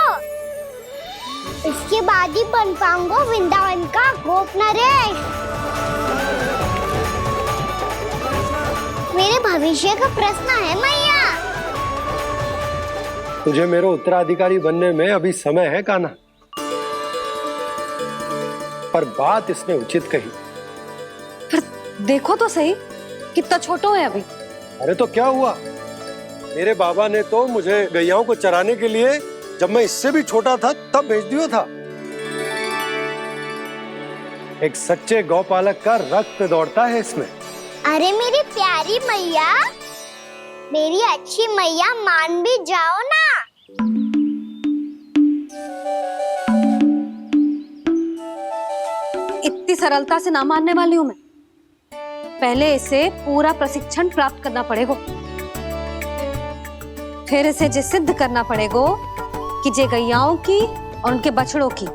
इसके बाद ही बन पाऊंगा वृंदावन का गोप नरेश। मेरे भविष्य का प्रश्न है मैया। तुझे मेरा उत्तराधिकारी बनने में अभी समय है कान्हा, पर बात इसने उचित कही। देखो तो सही कितना छोटो है अभी। अरे तो क्या हुआ, मेरे बाबा ने तो मुझे गैयाओं को चराने के लिए जब मैं इससे भी छोटा था तब भेज दिया था। एक सच्चे गौपालक का रक्त दौड़ता है इसमें। अरे मेरी प्यारी मैया, मेरी अच्छी मैया, मान भी जाओ ना। इतनी सरलता से ना मानने वाली हूं मैं। पहले इसे पूरा प्रशिक्षण प्राप्त करना पड़ेगा, फिर इसे जे सिद्ध करना पड़ेगा कि जे गैयाओं की और उनके बछड़ों की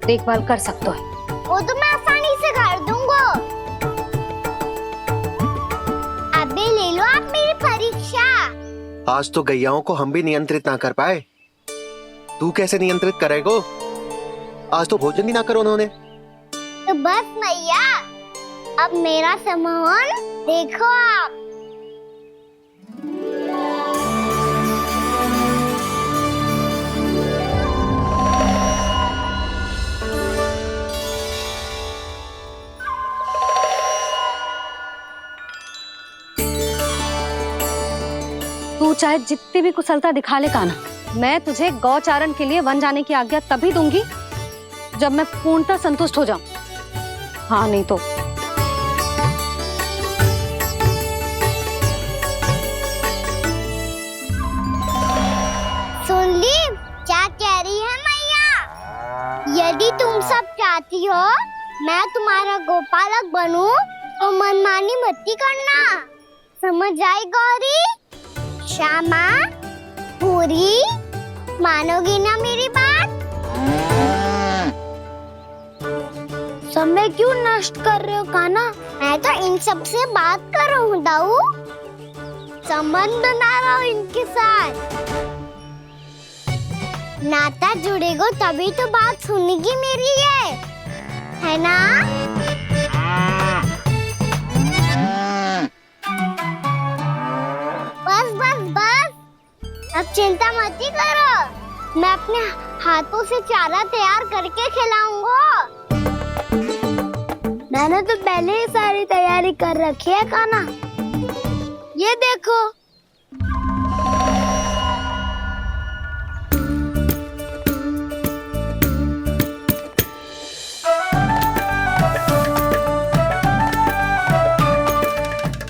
देखभाल कर सकते है। वो तो मैं आसानी से कर दूंगा। अबे ले लो आप मेरी परीक्षा। आज तो गैयाओं को हम भी नियंत्रित ना कर पाए, तू कैसे नियंत्रित करेगो? आज तो भोजन भी ना करो उन्होंने। तो बस मैया, अब मेरा सम्मान देखो आप। तू चाहे जितनी भी कुशलता दिखा ले कान्हा, मैं तुझे गौचारण के लिए वन जाने की आज्ञा तभी दूंगी जब मैं पूर्णतः संतुष्ट हो जाऊं। हाँ नहीं तो सुन ली क्या कह रही है मैया? यदि तुम सब चाहती हो मैं तुम्हारा गोपालक बनूं तो मनमानी मत करना, समझ आई गौरी? श्यामा, पूरी, मानोगी ना मेरी बात? समय क्यों नष्ट कर रहे हो कान्हा? मैं तो इन सब से बात कर रहा हूँ दाऊ, संबंध बना रहा हूँ इनके साथ। नाता जुड़ेगा तभी तो बात सुनेगी मेरी, है ना? बस बस बस, अब चिंता मत ही करो, मैं अपने हाथों से चारा तैयार करके खिलाऊंगा। मैंने तो पहले ही सारी तैयारी कर रखी है कान्हा, ये देखो।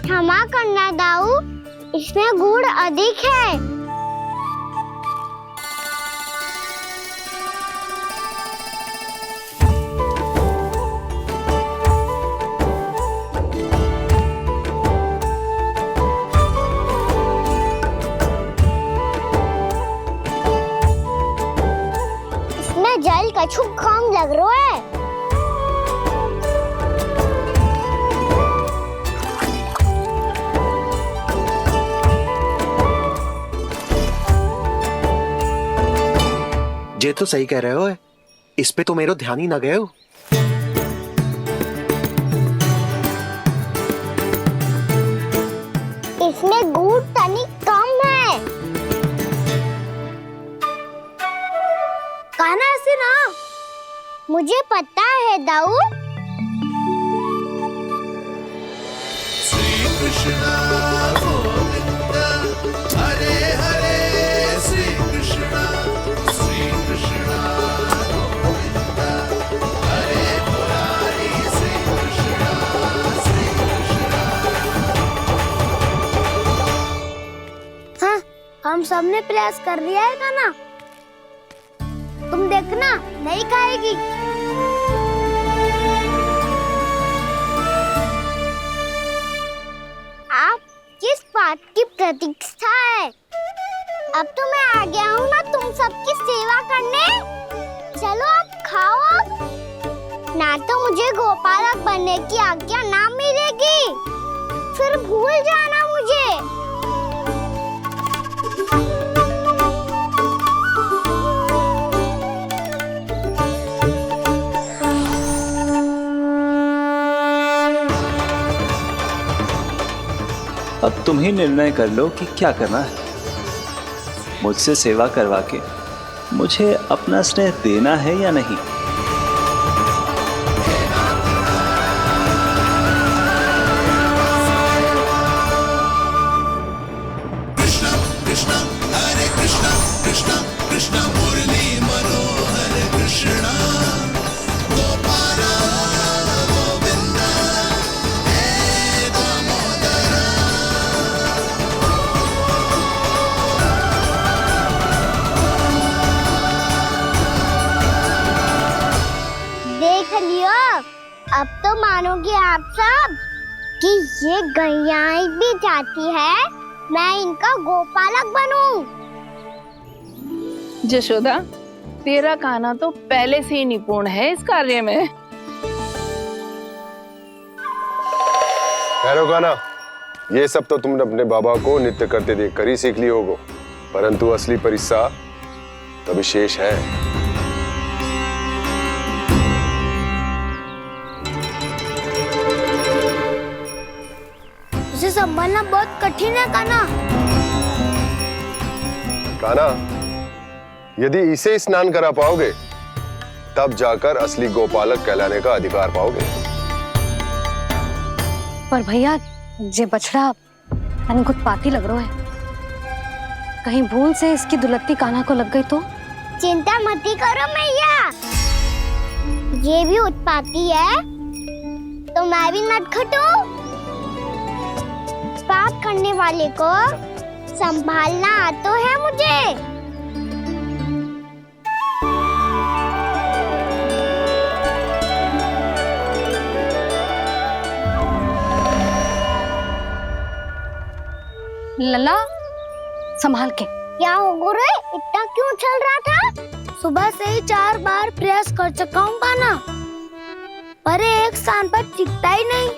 क्षमा करना दाऊ, इसमें गुड़ अधिक है। इसमें जल कछु कम लग रहा है। जे तो सही कह रहे हो, इस पे तो मेरे ध्यान ही ना गए हो। इसमें गुड़ तनिक कम है। कान्हा ऐसे ना, मुझे पता है दाऊ। श्री कृष्ण गोविंद हरे हरे, श्री कृष्ण गोविंद हरे मुरारी, श्री कृष्ण हाँ, हम सबने प्रयास कर लिया है कान्हा, तुम देखना नहीं खाएगी। आप किस बात की प्रतीक्षा है? अब तो मैं आ गया हूँ ना तुम सबकी सेवा करने। चलो अब खाओ अब। ना तो मुझे गोपालक बनने की आज्ञा ना मिलेगी, फिर भूल जाना मुझे। अब तुम ही निर्णय कर लो कि क्या करना है। मुझसे सेवा करवा के मुझे अपना स्नेह देना है या नहीं। मानोगे आप सब कि ये गैयाएं भी चाहती है मैं इनका गोपालक बनूं? जशोदा, तेरा कान्हा तो पहले से ही निपुण है इस कार्य में। खैर कान्हा, ये सब तो तुमने अपने बाबा को नित्य करते देखकर ही सीख ली होगो, परंतु असली परिस्सा तो विशेष है। उसे संभालना बहुत कठिन है कान्हा। कान्हा, यदि इसे स्नान करा पाओगे तब जाकर असली गोपालक कहलाने का अधिकार पाओगे। पर भैया ये बछड़ा उत्पाती लग रहा है, कहीं भूल से इसकी दुलत्ती कान्हा को लग गई तो? चिंता मत करो मैया, ये भी उत्पाती है तो मैं भी नटखट हूँ। पाप करने वाले को संभालना आता है मुझे। लला संभाल के। क्या हो गुरु, इतना क्यों चल रहा था? सुबह से ही 4 बार प्रयास कर चुका हूँ कान्हा, पर एक स्थान पर टिकता ही नहीं।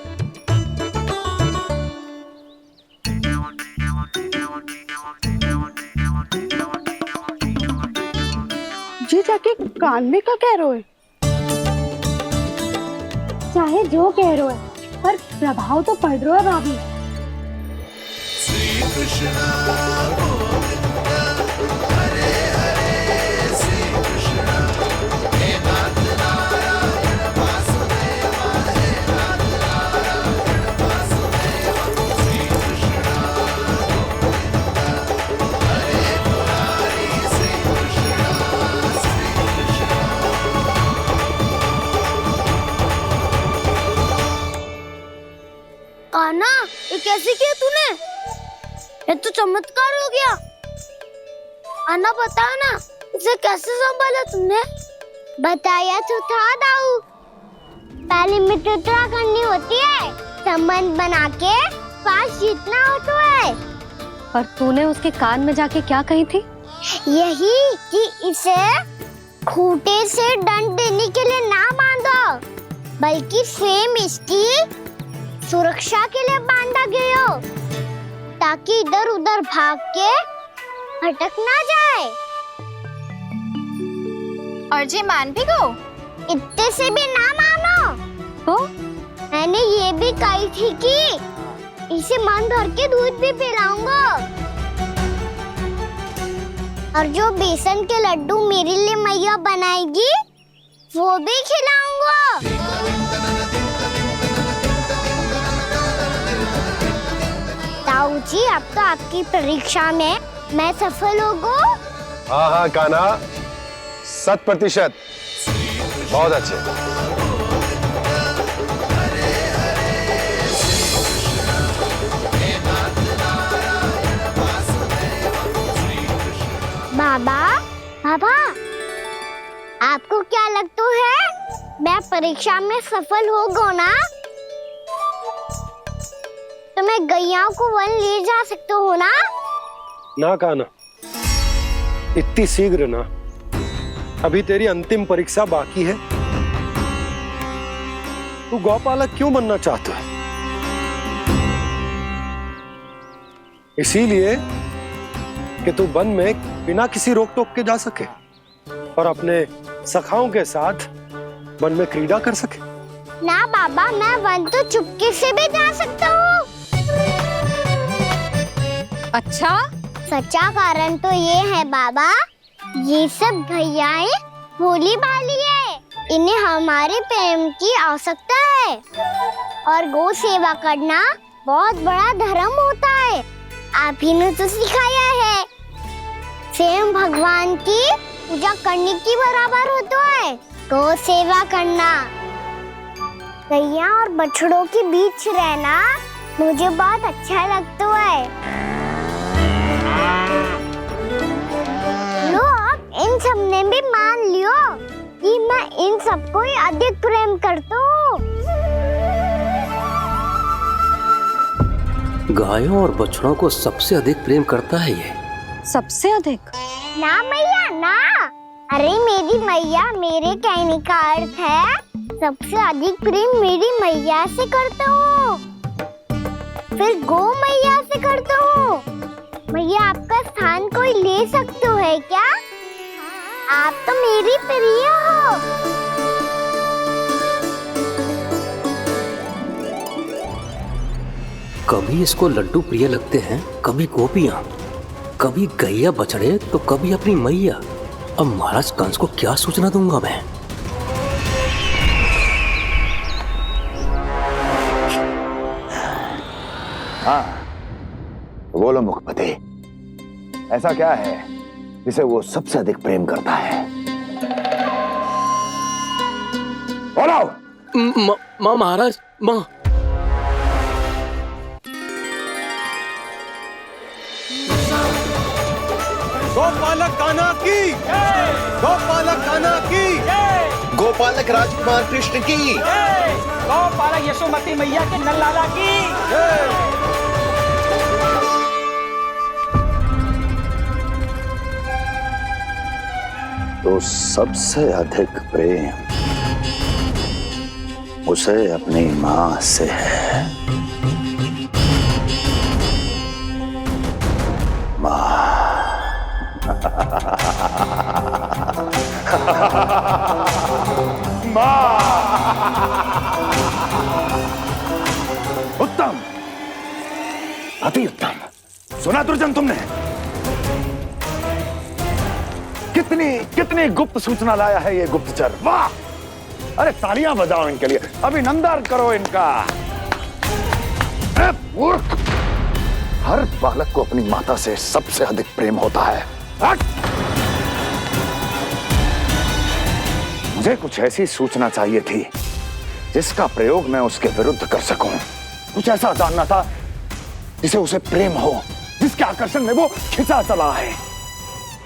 जी जाके कान में क्या कह रहे हो? चाहे जो कह रहे हो पर प्रभाव तो पड़ रहा है भाभी। श्री कृष्ण गोविंद हरे हरे, श्री कृष्ण हे नाथ नारायण वासुदेव, हे नाथ नारायण वासुदेव, श्री कृष्ण गोविंद हरे मुरारी, श्री कृष्ण श्री कृष्ण। कान्हा, ये कैसे किया तूने? ये तो चमत्कार हो गया। आना बता ना, इसे कैसे संभाला तुमने? बताया तो था दाऊ, पहले मित्रता करनी होती है, संबंध बना के पास जीतना होता है। पर तूने उसके कान में जाके क्या कही थी? यही कि इसे खूंटे से दंड देने के लिए ना बांधो, बल्कि स्वयं इसकी सुरक्षा के लिए बांधा गया हो, ताकि इधर उधर भाग के भटक ना जाए। और जी मान भी गो? इतने से भी ना मानो तो? मैंने ये भी कही थी कि इसे मन भर के दूध भी पिलाऊंगा, और जो बेसन के लड्डू मेरे लिए मैया बनाएगी वो भी खिलाऊंगा। ताऊ जी, अब तो आपकी परीक्षा में मैं सफल होगा। हाँ हाँ कान्हा, 100%। बहुत अच्छे। बाबा, बाबा, आपको क्या लगता है मैं परीक्षा में सफल होगा ना? तो मैं गैयाओं को वन ले जा सकता हूँ ना? ना कान्हा, इतनी शीघ्र ना, अभी तेरी अंतिम परीक्षा बाकी है। तू गौपालक क्यों बनना चाहता है? इसीलिए कि तू वन में बिना किसी रोक टोक के जा सके और अपने सखाओं के साथ वन में क्रीड़ा कर सके। ना बाबा, मैं वन तो चुपके से भी जा सकता हूँ। अच्छा? सच्चा कारण तो ये है बाबा, ये सब गैयाएं भोली भाली है, इन्हें हमारे प्रेम की आवश्यकता है, और गौ सेवा करना बहुत बड़ा धर्म होता है। आप ही ने तो सिखाया है, स्वयं भगवान की पूजा करने की बराबर होता है गौ सेवा करना। गैया और बछड़ों के बीच रहना मुझे बहुत अच्छा लगता है। लो, आप इन सब ने भी मान लियो कि मैं इन सबको ही अधिक प्रेम करता हूँ। गायों और बछड़ों को सबसे अधिक प्रेम करता है ये। सबसे अधिक? ना मैया ना, अरे मेरी मैया, मेरे कहने का अर्थ है सबसे अधिक प्रेम मेरी मैया से करता हूँ, फिर गौ मैया से करता हूँ। मैया आपका स्थान कोई ले सकते है क्या? आप तो मेरी प्रिय हो। कभी इसको लड्डू प्रिय लगते हैं, कभी गोपियां, कभी गैया बछड़े, तो कभी अपनी मैया। अब महाराज कंस को क्या सूचना दूंगा मैं? हाँ, बोलो मुखपति, ऐसा क्या है जिसे वो सबसे अधिक प्रेम करता है? बोलो। माँ महाराज, माँ। गोपालक कान्हा की, गोपालक कान्हा की, गोपालक राजकुमार कृष्ण की, गोपालक यशोमती मैया के नललाला की। तो सबसे अधिक प्रेम उसे अपनी मां से है। मां। उत्तम, अति उत्तम। सुना दुर्जन तुमने? कितनी कितनी गुप्त सूचना लाया है ये गुप्तचर। वाह! अरे तालियां बजाओ इनके लिए, अभिनंदन करो इनका। मूर्ख! हर बालक को अपनी माता से सबसे अधिक प्रेम होता है। हट! मुझे कुछ ऐसी सूचना चाहिए थी जिसका प्रयोग मैं उसके विरुद्ध कर सकूं। कुछ ऐसा जानना था जिसे उसे प्रेम हो, जिसके आकर्षण में वो खिंचा चला है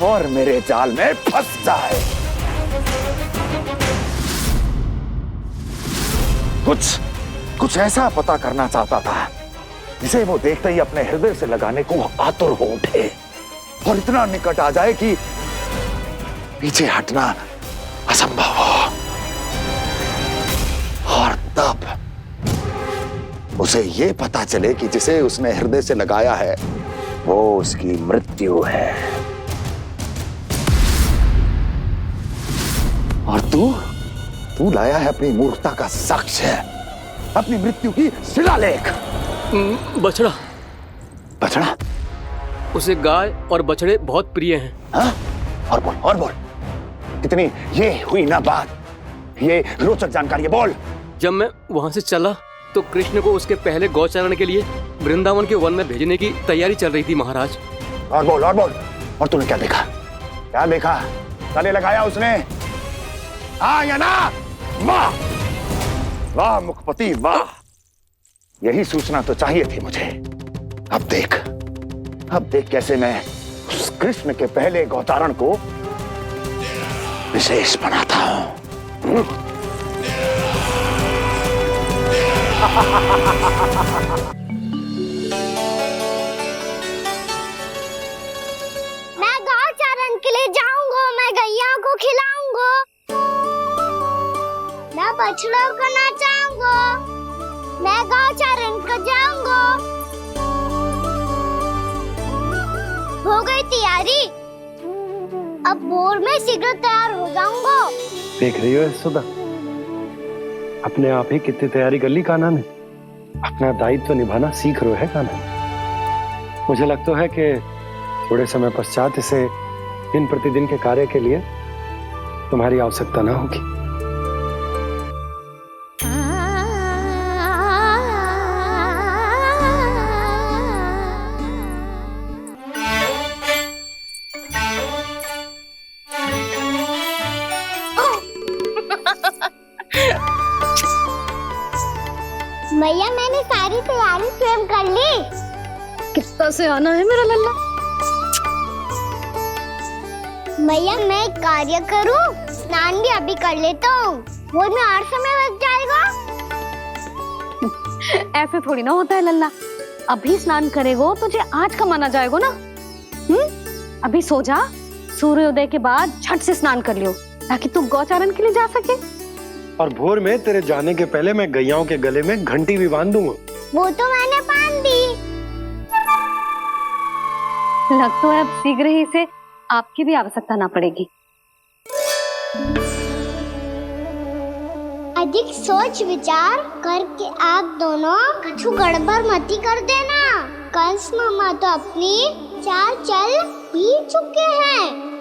और मेरे जाल में फंस जाए। कुछ ऐसा पता करना चाहता था जिसे वो देखते ही अपने हृदय से लगाने को आतुर हो उठे और इतना निकट आ जाए कि पीछे हटना असंभव हो। और तब उसे ये पता चले कि जिसे उसने हृदय से लगाया है वो उसकी मृत्यु है। और तू लाया है अपनी मूर्खता का साक्ष्य, अपनी मृत्यु की शिलालेख। बछड़ा। बछड़ा? उसे गाय और बछड़े बहुत प्रिय हैं। हाँ? और बोल। इतनी ये हुई ना बात, ये रोचक जानकारी है, बोल। जब मैं वहां से चला तो कृष्ण को उसके पहले गौचारण के लिए वृंदावन के वन में भेजने की तैयारी चल रही थी महाराज। और बोल। और तूने क्या देखा? गले लगाया उसने? हाँ या ना? वाह वाह मुखपति वाह, यही सूचना तो चाहिए थी मुझे। अब देख कैसे मैं उस कृष्ण के पहले गौचारण को विशेष बनाता हूं। मैं गौचारण के लिए जाऊंगा, मैं गैया को खिलाऊंगा, मैं बछड़ों को नचाऊंगा, मैं गौचारण को जाऊंगा। हो गई तैयारी, अब भोर में शीघ्र तैयार हो जाऊंगा। देख रही हो यशोदा, अपने आप ही कितनी तैयारी कर ली कान्हा ने। अपना दायित्व निभाना सीख रहे है कान्हा। मुझे लगता है कि थोड़े समय पश्चात इसे दिन प्रतिदिन के कार्य के लिए तुम्हारी आवश्यकता ना होगी। मैया मैंने सारी तैयारी स्वयं कर ली। कितना से आना है मेरा लल्ला? मैया मैं एक कार्य करूं, स्नान भी अभी कर लेता हूँ, वो में और समय लग जाएगा। ऐसे थोड़ी ना होता है लल्ला, अभी स्नान करेगो तुझे आज का माना जाएगो ना। अभी सो जा, सूर्योदय के बाद झट से स्नान कर लियो ताकि तू गौचारण के लिए जा सके। और भोर में तेरे जाने के पहले मैं गैयाओं के गले में घंटी भी बांध दूंगा। वो तो मैंने बांध दी। लग तो है अब शीघ्र ही से आपकी भी आवश्यकता ना पड़ेगी। अधिक सोच विचार करके आप दोनों कछु गड़बड़ मती कर देना। कंस मामा तो अपनी चाल चल भी चुके हैं।